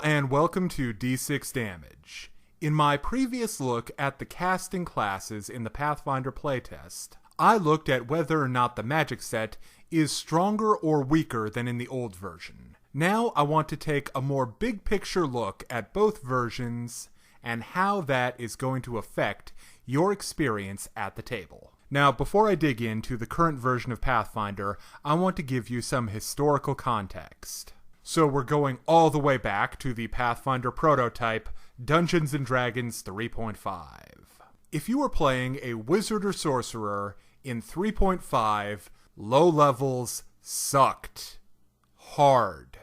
and welcome to D6 Damage. In my previous look at the casting classes in the Pathfinder playtest, I looked at whether or not the magic set is stronger or weaker than in the old version. Now I want to take a more big picture look at both versions and how that is going to affect your experience at the table. Now, before I dig into the current version of Pathfinder, I want to give you some historical context. So we're going all the way back to the Pathfinder prototype, Dungeons & Dragons 3.5. If you were playing a wizard or sorcerer in 3.5, low levels sucked hard,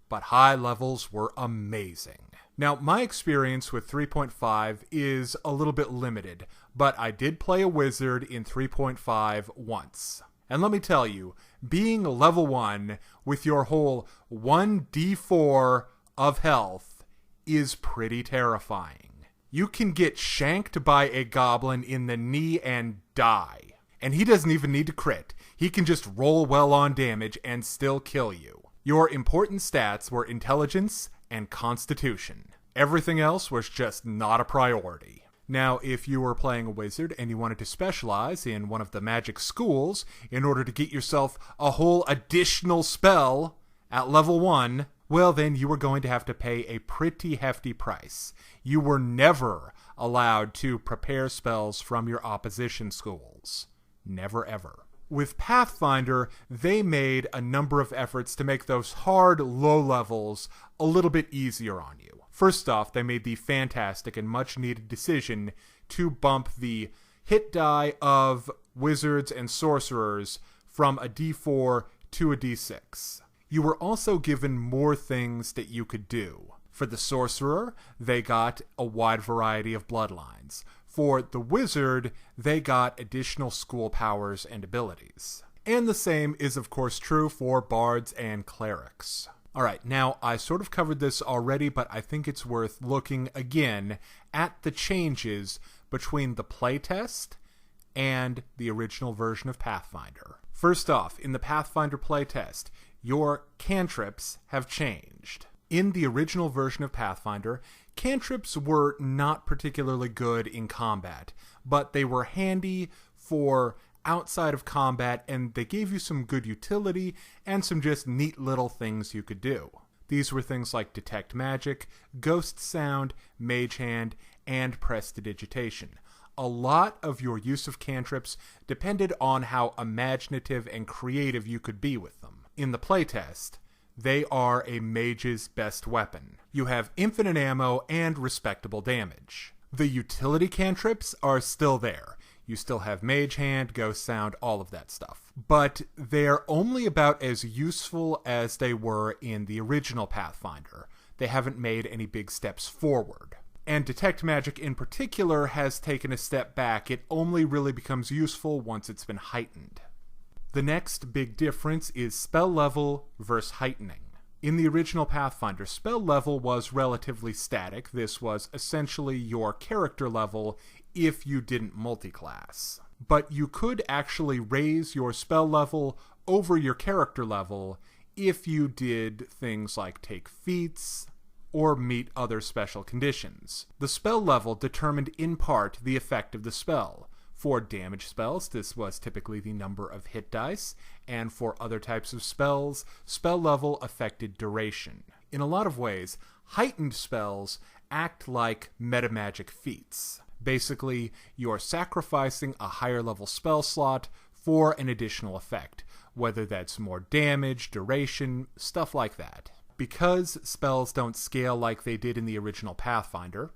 but high levels were amazing. Now, my experience with 3.5 is a little bit limited, but I did play a wizard in 3.5 once. And let me tell you, being level 1 with your whole 1d4 of health is pretty terrifying. You can get shanked by a goblin in the knee and die. And he doesn't even need to crit. He can just roll well on damage and still kill you. Your important stats were intelligence and constitution. Everything else was just not a priority. Now, if you were playing a wizard and you wanted to specialize in one of the magic schools in order to get yourself a whole additional spell at level 1, well then you were going to have to pay a pretty hefty price. You were never allowed to prepare spells from your opposition schools. Never ever. With Pathfinder, they made a number of efforts to make those hard, low levels a little bit easier on you. First off, they made the fantastic and much-needed decision to bump the hit die of wizards and sorcerers from a d4 to a d6. You were also given more things that you could do. For the sorcerer, they got a wide variety of bloodlines. For the wizard, they got additional school powers and abilities. And the same is of course true for bards and clerics. Alright, now I sort of covered this already, but I think it's worth looking again at the changes between the playtest and the original version of Pathfinder. First off, in the Pathfinder playtest, your cantrips have changed. In the original version of Pathfinder, cantrips were not particularly good in combat, but they were handy for outside of combat, and they gave you some good utility and some just neat little things you could do. These were things like Detect Magic, Ghost Sound, Mage Hand, and Prestidigitation. A lot of your use of cantrips depended on how imaginative and creative you could be with them. In the playtest, they are a mage's best weapon. You have infinite ammo and respectable damage. The utility cantrips are still there. You still have Mage Hand, Ghost Sound, all of that stuff. But they're only about as useful as they were in the original Pathfinder. They haven't made any big steps forward. And Detect Magic in particular has taken a step back. It only really becomes useful once it's been heightened. The next big difference is spell level versus heightening. In the original Pathfinder, spell level was relatively static. This was essentially your character level if you didn't multiclass. But you could actually raise your spell level over your character level if you did things like take feats or meet other special conditions. The spell level determined in part the effect of the spell. For damage spells, this was typically the number of hit dice, and for other types of spells, spell level affected duration. In a lot of ways, heightened spells act like metamagic feats. Basically, you're sacrificing a higher level spell slot for an additional effect, whether that's more damage, duration, stuff like that. Because spells don't scale like they did in the original Pathfinder,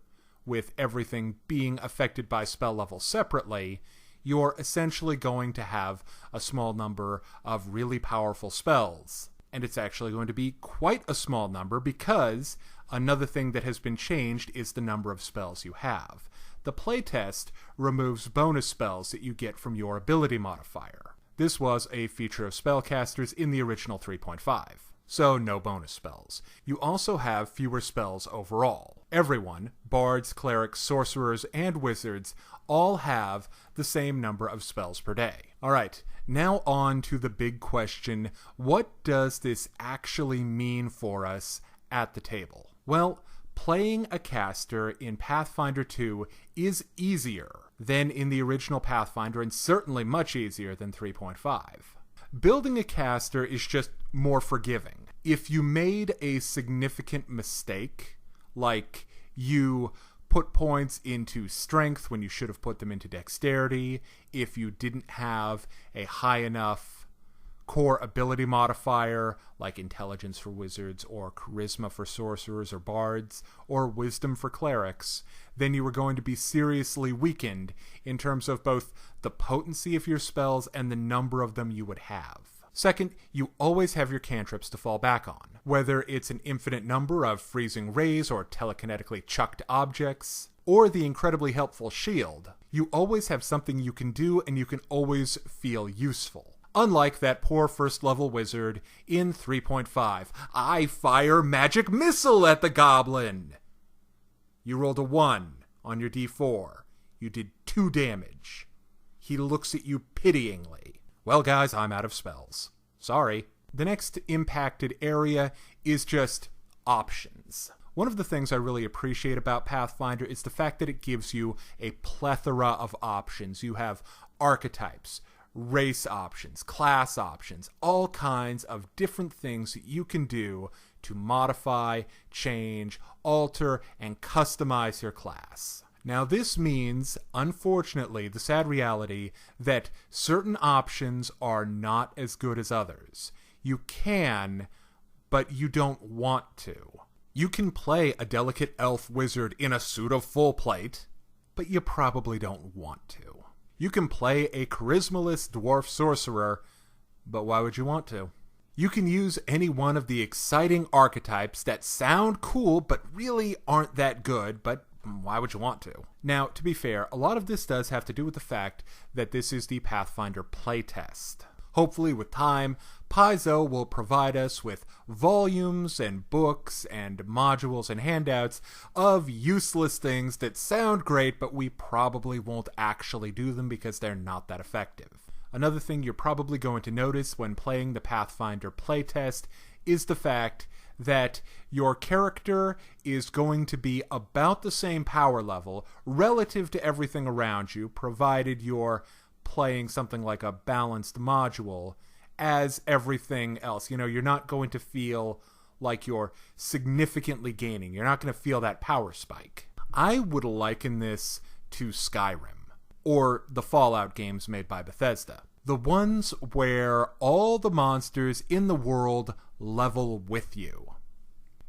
with everything being affected by spell level separately, you're essentially going to have a small number of really powerful spells. And it's actually going to be quite a small number because another thing that has been changed is the number of spells you have. The playtest removes bonus spells that you get from your ability modifier. This was a feature of spellcasters in the original 3.5. So no bonus spells. You also have fewer spells overall. Everyone, bards, clerics, sorcerers, and wizards, all have the same number of spells per day. Alright, now on to the big question, what does this actually mean for us at the table? Well, playing a caster in Pathfinder 2 is easier than in the original Pathfinder, and certainly much easier than 3.5. Building a caster is just more forgiving. If you made a significant mistake, like you put points into strength when you should have put them into dexterity, if you didn't have a high enough core ability modifier like intelligence for wizards or charisma for sorcerers or bards or wisdom for clerics, then you were going to be seriously weakened in terms of both the potency of your spells and the number of them you would have. Second, you always have your cantrips to fall back on. Whether it's an infinite number of freezing rays or telekinetically chucked objects, or the incredibly helpful shield, you always have something you can do and you can always feel useful. Unlike that poor first-level wizard in 3.5, I fire magic missile at the goblin! You rolled a 1 on your d4. You did 2 damage. He looks at you pityingly. Well, guys, I'm out of spells. Sorry. The next impacted area is just options. One of the things I really appreciate about Pathfinder is the fact that it gives you a plethora of options. You have archetypes, race options, class options, all kinds of different things that you can do to modify, change, alter, and customize your class. Now, this means, unfortunately, the sad reality that certain options are not as good as others. You can, but you don't want to. You can play a delicate elf wizard in a suit of full plate, but you probably don't want to. You can play a charismaless dwarf sorcerer, but why would you want to? You can use any one of the exciting archetypes that sound cool but really aren't that good, but why would you want to? Now, to be fair, a lot of this does have to do with the fact that this is the Pathfinder playtest. Hopefully, with time, Paizo will provide us with volumes and books and modules and handouts of useless things that sound great, but we probably won't actually do them because they're not that effective. Another thing you're probably going to notice when playing the Pathfinder playtest is the fact that your character is going to be about the same power level relative to everything around you, provided you're playing something like a balanced module, as everything else. You know, you're not going to feel like you're significantly gaining. You're not going to feel that power spike. I would liken this to Skyrim, or the Fallout games made by Bethesda. The ones where all the monsters in the world level with you.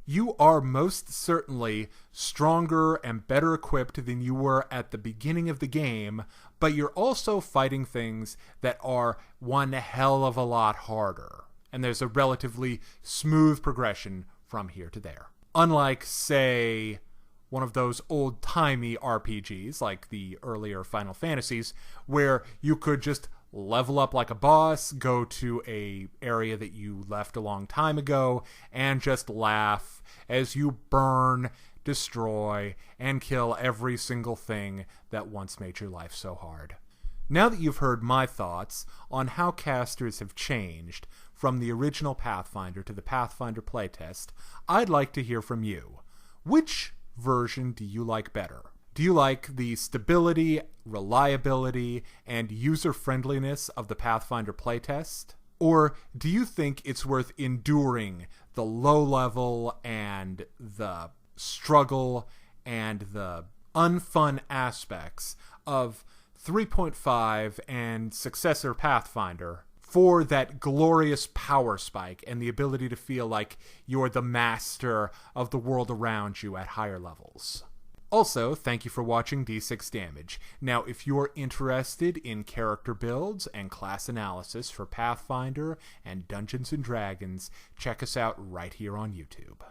You are most certainly stronger and better equipped than you were at the beginning of the game, but you're also fighting things that are one hell of a lot harder. And there's a relatively smooth progression from here to there. Unlike, say, one of those old-timey RPGs, like the earlier Final Fantasies, where you could just level up like a boss, go to a area that you left a long time ago, and just laugh as you burn, destroy, and kill every single thing that once made your life so hard. Now that you've heard my thoughts on how casters have changed from the original Pathfinder to the Pathfinder playtest, I'd like to hear from you. Which version do you like better? Do you like the stability, reliability, and user-friendliness of the Pathfinder playtest? Or do you think it's worth enduring the low level and the struggle and the unfun aspects of 3.5 and successor Pathfinder for that glorious power spike and the ability to feel like you're the master of the world around you at higher levels? Also, thank you for watching D6 Damage. Now, if you're interested in character builds and class analysis for Pathfinder and Dungeons & Dragons, check us out right here on YouTube.